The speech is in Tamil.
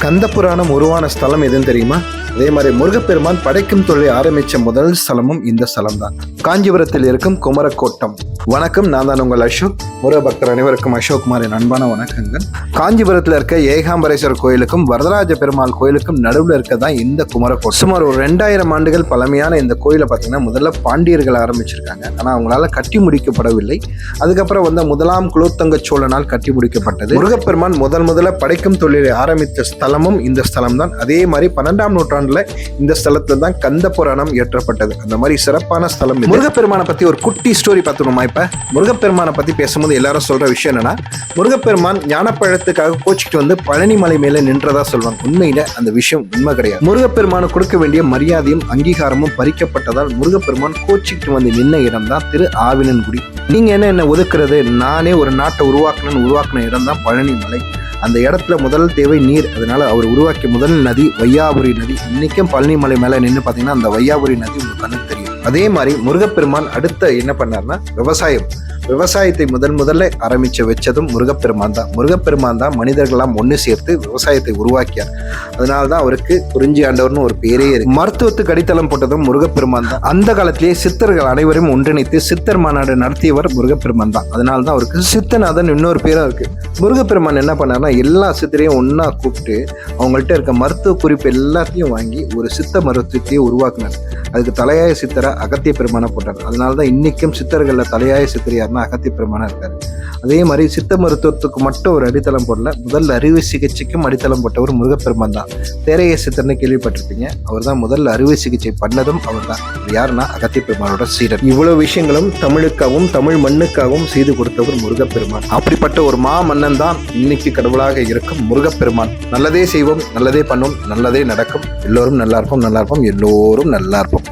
கந்த புராணம் உருவான ஸ்தலம் எதுன்னு தெரியுமா? அதே மாதிரி முருகப்பெருமான் படைக்கும் தொழிலை ஆரம்பித்த முதல் ஸ்தலமும் இந்த ஸ்தலம் தான். காஞ்சிபுரத்தில் இருக்கும் குமரக்கோட்டம். வணக்கம், நான் தான் உங்கள் அசோக். முருக பக்தர் அனைவருக்கும் அசோக்குமாரின் அன்பான வணக்கங்கள். காஞ்சிபுரத்தில் இருக்க ஏகாம்பரேஸ்வரர் கோயிலுக்கும் வரதராஜ பெருமாள் கோயிலுக்கும் நடுவில் இருக்க தான் இந்த குமரக்கோட்டம். சுமார் ஒரு 2000 ஆண்டுகள் பழமையான இந்த கோயிலை பார்த்தீங்கன்னா முதல்ல பாண்டியர்கள் ஆரம்பிச்சிருக்காங்க. ஆனால் அவங்களால கட்டி முடிக்கப்படவில்லை. அதுக்கப்புறம் முதலாம் குலோத்துங்க சோழனால் கட்டி முடிக்கப்பட்டது. முருகப்பெருமான் முதல்ல படைக்கும் தொழிலை ஆரம்பித்த ஸ்தலமும் இந்த ஸ்தலம் தான். அதே மாதிரி 12ஆம் நூற்றாண்டு இந்த ஸ்தலத்துல தான் கந்த புராணம் இயற்றப்பட்டது. அந்த மாதிரி சிறப்பான ஸ்தலம். முருகப்பெருமானை பத்தி ஒரு குட்டி ஸ்டோரி பார்த்துக்கணுமா? இப்ப முருகப்பெருமானை பத்தி பேசும்போது எல்லாரும் சொல்ற விஷயம் என்னன்னா, முருகப்பெருமான் ஞானப்பழத்துக்காக கோச்சிக்கிட்டு பழனி மலை மேல நின்றதா சொல்லுவாங்க. உண்மையில அந்த விஷயம் உண்மை கிடையாது. முருகப்பெருமானு கொடுக்க வேண்டிய மரியாதையும் அங்கீகாரமும் பறிக்கப்பட்டதால் முருகப்பெருமான் கோச்சிக்கிட்டு நின்ன இடம் தான் திரு ஆவினன்குடி. நீங்க என்ன ஒதுக்குறது? நானே ஒரு நாட்டை உருவாக்கின இடம் தான் பழனி மலை. அந்த இடத்துல முதல் தேவை நீர். அதனால அவர் உருவாக்கிய முதல் நதி வையாபுரி நதி. இன்னைக்கும் பழனி மலை மேல நின்று பாத்தீங்கன்னா அந்த வையாபுரி நதி உங்களுக்கு கண்ணுக்கு தெரியும். அதே மாதிரி முருகப்பெருமான் அடுத்த என்ன பண்ணார்னா விவசாயத்தை முதல்ல ஆரம்பிச்சு வச்சதும் முருகப்பெருமான் தான். முருகப்பெருமான் தான் மனிதர்கள்லாம் ஒன்று சேர்த்து விவசாயத்தை உருவாக்கியார். அதனால்தான் அவருக்கு குறிஞ்சி ஆண்டவர்னு ஒரு பேரே இருக்கு. மருத்துவத்துக்கு அடித்தளம் போட்டதும் முருகப்பெருமான் தான். அந்த காலத்திலேயே சித்தர்கள் அனைவரும் ஒன்றிணைத்து சித்தர் மாநாடு நடத்தியவர் முருகப்பெருமான் தான். அதனால்தான் அவருக்கு சித்தநாதன் இன்னொரு பேரும் இருக்கு. முருகப்பெருமான் என்ன பண்ணார்னா எல்லா சித்தரையும் ஒன்னா கூப்பிட்டு அவங்கள்ட்ட இருக்க மருத்துவ குறிப்பு எல்லாத்தையும் வாங்கி ஒரு சித்த மருத்துவத்தையே உருவாக்குனார். அதுக்கு தலையாய சித்தரை அகத்திய பெருமானை போட்டார். அதனாலதான் இன்னைக்கும் சித்தர்கள்ல தலையாய சித்தர் யாருன்னா அகத்திய பெருமானா இருக்காரு. அதே மாதிரி சித்த மருத்துவத்துக்கு மட்டும் ஒரு அடித்தளம் போடல, முதல் அறுவை சிகிச்சைக்கும் அடித்தளம் போட்டவர் முருகப்பெருமான் தான். தேரைய சித்தர்னு கேள்விப்பட்டிருப்பீங்க. அவர் தான் முதல்ல அறுவை சிகிச்சை பண்ணதும் அவர் தான். யாருன்னா அகத்திய பெருமானோட சீடர். இவ்வளவு விஷயங்களும் தமிழுக்காகவும் தமிழ் மண்ணுக்காகவும் செய்து கொடுத்தவர் முருகப்பெருமான். அப்படிப்பட்ட ஒரு மன்னன் தான் இன்னைக்கு கடவுளாக இருக்கும் முருகப்பெருமான். நல்லதே செய்வோம், நல்லதே பண்ணும், நல்லதே நடக்கும். எல்லோரும் நல்லா இருப்போம், எல்லோரும் நல்லா இருப்போம்.